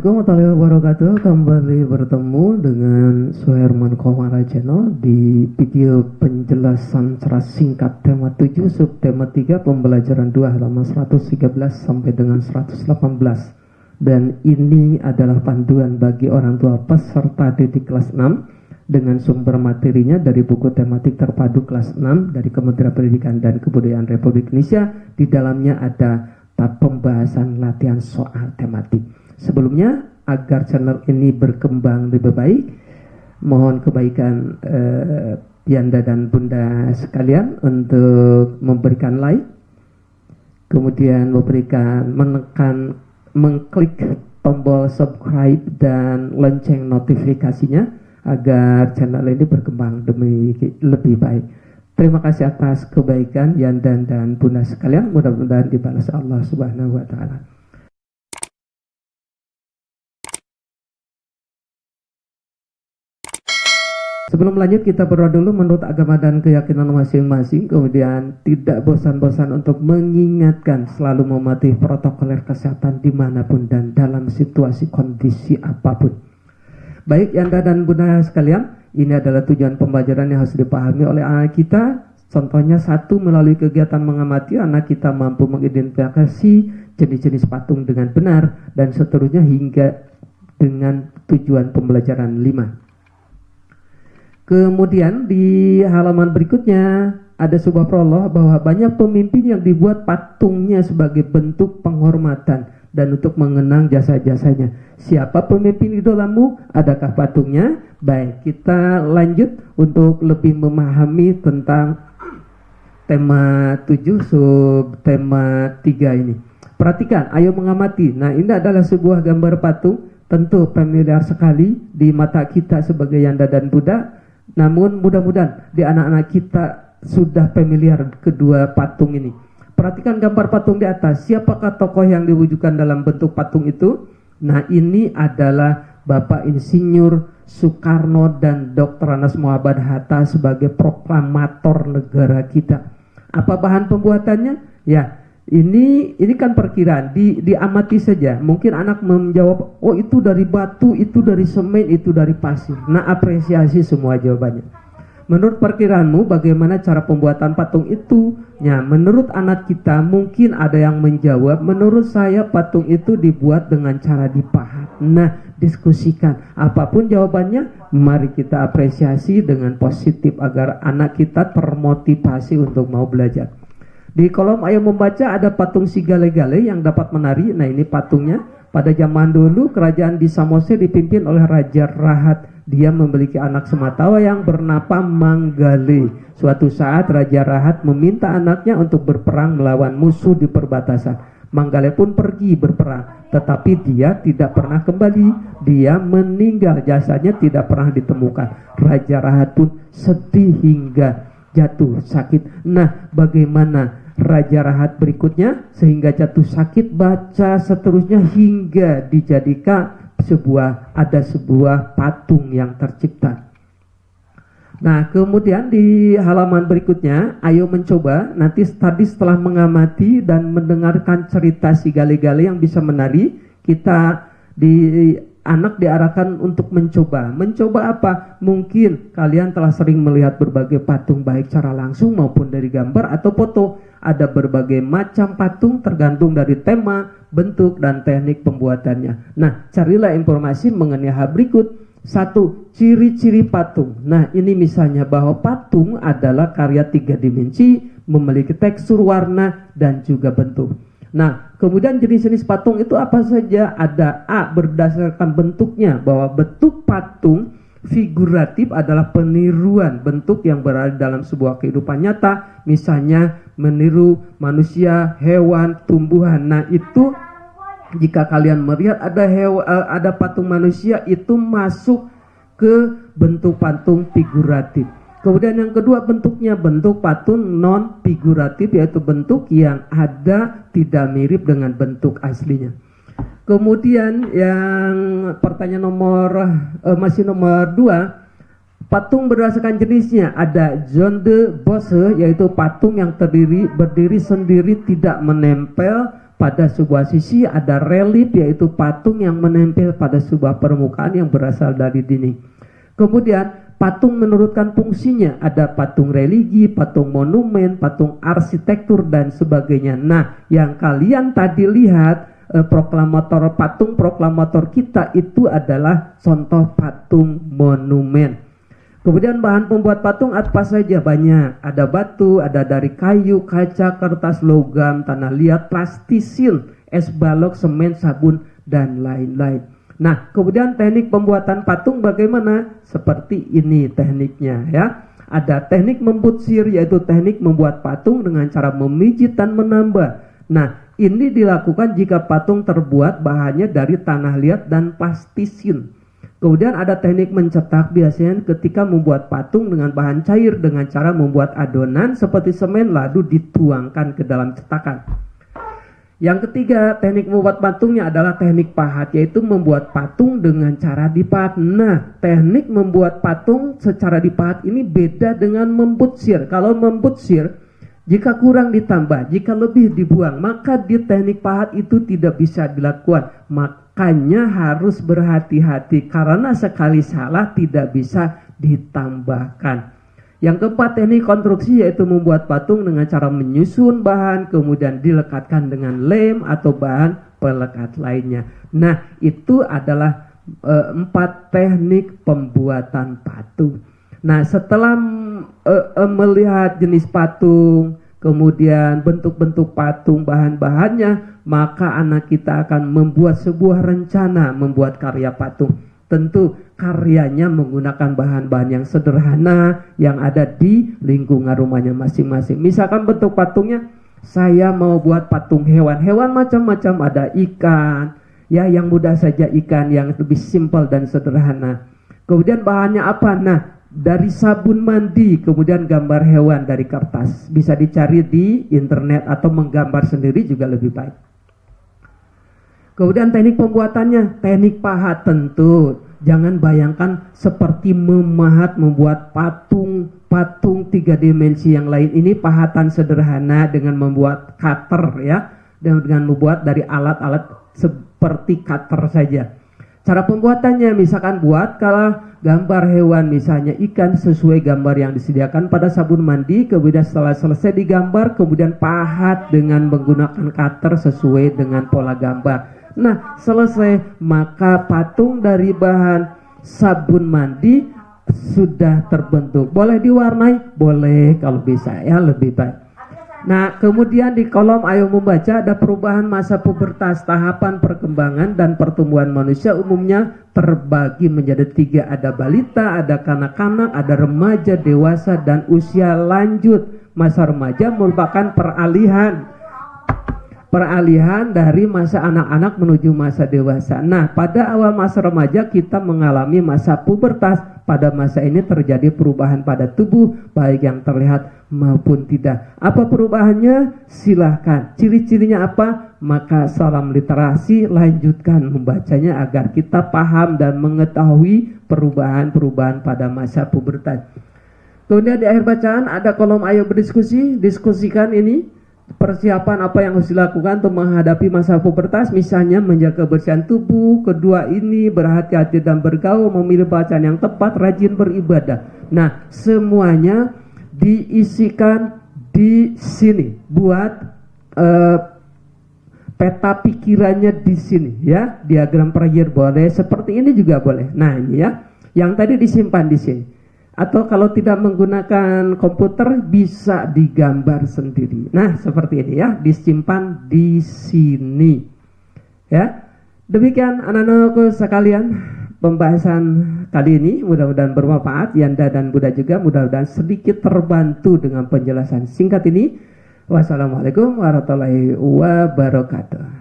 Assalamualaikum warahmatullahi wabarakatuh. Kembali bertemu dengan Suherman Komara Channel di video penjelasan secara singkat tema 7 subtema 3 pembelajaran 2 halaman 113 sampai dengan 118. Dan ini adalah panduan bagi orang tua peserta didik kelas 6 dengan sumber materinya dari buku tematik terpadu kelas 6 dari Kementerian Pendidikan dan Kebudayaan Republik Indonesia. Di dalamnya ada pembahasan latihan soal tematik. Sebelumnya, agar channel ini berkembang lebih baik, mohon kebaikan Yanda dan Bunda sekalian untuk memberikan like, kemudian mengklik tombol subscribe dan lonceng notifikasinya agar channel ini berkembang demi lebih baik. Terima kasih atas kebaikan Yanda dan Bunda sekalian, mudah-mudahan dibalas Allah Subhanahu wa taala. Sebelum lanjut, kita berdoa dulu menurut agama dan keyakinan masing-masing, kemudian tidak bosan-bosan untuk mengingatkan selalu mematuhi protokol kesehatan dimanapun dan dalam situasi kondisi apapun. Baik Yanda dan Bunda sekalian, ini adalah tujuan pembelajaran yang harus dipahami oleh anak kita. Contohnya satu, melalui kegiatan mengamati, anak kita mampu mengidentifikasi jenis-jenis patung dengan benar, dan seterusnya hingga dengan tujuan pembelajaran 5. Kemudian di halaman berikutnya ada sebuah prolog bahwa banyak pemimpin yang dibuat patungnya sebagai bentuk penghormatan dan untuk mengenang jasa-jasanya. Siapa pemimpin idolamu? Adakah patungnya? Baik, kita lanjut untuk lebih memahami tentang tema 7 subtema 3 ini. Perhatikan, ayo mengamati. Nah, ini adalah sebuah gambar patung, tentu familiar sekali di mata kita sebagai Yanda dan Bunda. Namun mudah-mudahan di anak-anak kita sudah familiar kedua patung ini. Perhatikan gambar patung di atas. Siapakah tokoh yang diwujudkan dalam bentuk patung itu? Nah, ini adalah Bapak Insinyur Soekarno dan Dr. Anas Muhammad Hatta sebagai proklamator negara kita. Apa bahan pembuatannya? Ya, ini kan perkiraan, diamati saja. Mungkin anak menjawab, oh itu dari batu, itu dari semen, itu dari pasir. Nah, apresiasi semua jawabannya. Menurut perkiraanmu bagaimana cara pembuatan patung itu? Ya, menurut anak kita mungkin ada yang menjawab, menurut saya patung itu dibuat dengan cara dipahat. Nah, diskusikan. Apapun jawabannya, mari kita apresiasi dengan positif agar anak kita termotivasi untuk mau belajar. Di kolom ayo membaca ada patung si Gale-Gale yang dapat menari. Nah, ini patungnya. Pada zaman dulu kerajaan di Samosir dipimpin oleh Raja Rahat. Dia memiliki anak sematawa yang bernama Manggale. Suatu saat Raja Rahat meminta anaknya untuk berperang melawan musuh di perbatasan. Manggale pun pergi berperang, tetapi dia tidak pernah kembali. Dia meninggal, jasanya tidak pernah ditemukan. Raja Rahat pun sedih hingga jatuh sakit. Nah, bagaimana Raja Rahat berikutnya sehingga jatuh sakit? Baca seterusnya hingga dijadikan sebuah patung yang tercipta. Nah, kemudian di halaman berikutnya ayo mencoba nanti tadi setelah mengamati dan mendengarkan cerita si Gale-Gale yang bisa menari, kita anak diarahkan untuk mencoba apa? Mungkin kalian telah sering melihat berbagai patung baik secara langsung maupun dari gambar atau foto. Ada berbagai macam patung tergantung dari tema, bentuk, dan teknik pembuatannya. Nah, carilah informasi mengenai hal berikut. 1. Ciri-ciri patung. Nah, ini misalnya bahwa patung adalah karya 3 dimensi, memiliki tekstur, warna, dan juga bentuk. Nah, kemudian jenis-jenis patung itu apa saja? Ada A, berdasarkan bentuknya, bahwa bentuk patung figuratif adalah peniruan bentuk yang berada dalam sebuah kehidupan nyata, misalnya meniru manusia, hewan, tumbuhan. Nah, itu jika kalian melihat ada patung manusia, itu masuk ke bentuk patung figuratif. Kemudian yang kedua bentuknya, bentuk patung non figuratif, yaitu bentuk yang ada tidak mirip dengan bentuk aslinya. Kemudian yang pertanyaan masih nomor 2, patung berdasarkan jenisnya. Ada John de Bosse, yaitu patung yang berdiri sendiri tidak menempel pada sebuah sisi ada relief, yaitu patung yang menempel pada sebuah permukaan yang berasal dari dinding. Kemudian patung menurutkan fungsinya, ada patung religi, patung monumen, patung arsitektur dan sebagainya. Nah, yang kalian tadi lihat proklamator, patung proklamator kita itu adalah contoh patung monumen. Kemudian bahan pembuat patung apa saja? Banyak. Ada batu, ada dari kayu, kaca, kertas, logam, tanah liat, plastisin, es balok, semen, sabun, dan lain-lain. Nah, kemudian teknik pembuatan patung bagaimana? Seperti ini tekniknya ya. Ada teknik membutsir, yaitu teknik membuat patung dengan cara memijit dan menambah. Nah, ini dilakukan jika patung terbuat bahannya dari tanah liat dan plastisin. Kemudian ada teknik mencetak, biasanya ketika membuat patung dengan bahan cair dengan cara membuat adonan seperti semen lalu dituangkan ke dalam cetakan. Yang ketiga, teknik membuat patungnya adalah teknik pahat, yaitu membuat patung dengan cara dipahat. Nah, teknik membuat patung secara dipahat ini beda dengan membutsir. Kalau membutsir, jika kurang ditambah, jika lebih dibuang, maka di teknik pahat itu tidak bisa dilakukan. Makanya harus berhati-hati karena sekali salah tidak bisa ditambahkan. Yang keempat, teknik konstruksi yaitu membuat patung dengan cara menyusun bahan kemudian dilekatkan dengan lem atau bahan pelekat lainnya. Nah, itu adalah 4 teknik pembuatan patung. Nah, setelah melihat jenis patung, kemudian bentuk-bentuk patung, bahan-bahannya, maka anak kita akan membuat sebuah rencana membuat karya patung. Tentu karyanya menggunakan bahan-bahan yang sederhana yang ada di lingkungan rumahnya masing-masing. Misalkan bentuk patungnya, saya mau buat patung hewan. Hewan macam-macam, ada ikan, ya yang mudah saja ikan yang lebih simpel dan sederhana. Kemudian bahannya apa? Nah, dari sabun mandi, kemudian gambar hewan dari kertas. Bisa dicari di internet atau menggambar sendiri juga lebih baik. Kemudian teknik pembuatannya, teknik pahat tentu. Jangan bayangkan seperti memahat, membuat patung 3 dimensi yang lain. Ini pahatan sederhana dengan membuat cutter ya. Dengan membuat dari alat-alat seperti cutter saja. Cara pembuatannya misalkan buat kalau gambar hewan misalnya ikan sesuai gambar yang disediakan pada sabun mandi, kemudian setelah selesai digambar kemudian pahat dengan menggunakan cutter sesuai dengan pola gambar. Nah, selesai maka patung dari bahan sabun mandi sudah terbentuk. Boleh diwarnai? Boleh kalau bisa ya, lebih baik. Nah, kemudian di kolom ayo membaca ada perubahan masa pubertas, tahapan perkembangan dan pertumbuhan manusia umumnya terbagi menjadi 3. Ada balita, ada kanak-kanak, ada remaja, dewasa, dan usia lanjut. Masa remaja merupakan peralihan dari masa anak-anak menuju masa dewasa. Nah, pada awal masa remaja kita mengalami masa pubertas. Pada masa ini terjadi perubahan pada tubuh, baik yang terlihat maupun tidak. Apa perubahannya? Silahkan. Ciri-cirinya apa? Maka salam literasi, lanjutkan membacanya agar kita paham dan mengetahui perubahan-perubahan pada masa pubertas. Kemudian di akhir bacaan ada kolom ayo berdiskusi, diskusikan ini. Persiapan apa yang harus dilakukan untuk menghadapi masa pubertas, misalnya menjaga kebersihan tubuh, kedua ini berhati-hati dan bergaul, memilih bacaan yang tepat, rajin beribadah. Nah, semuanya diisikan di sini. Buat peta pikirannya di sini ya, diagram prayer boleh, seperti ini juga boleh. Nah, ini ya, yang tadi disimpan di sini. Atau kalau tidak menggunakan komputer bisa digambar sendiri. Nah, seperti ini ya, disimpan di sini. Ya. Demikian anak-anakku sekalian, pembahasan kali ini mudah-mudahan bermanfaat. Yanda dan Bunda juga mudah-mudahan sedikit terbantu dengan penjelasan singkat ini. Wassalamualaikum warahmatullahi wabarakatuh.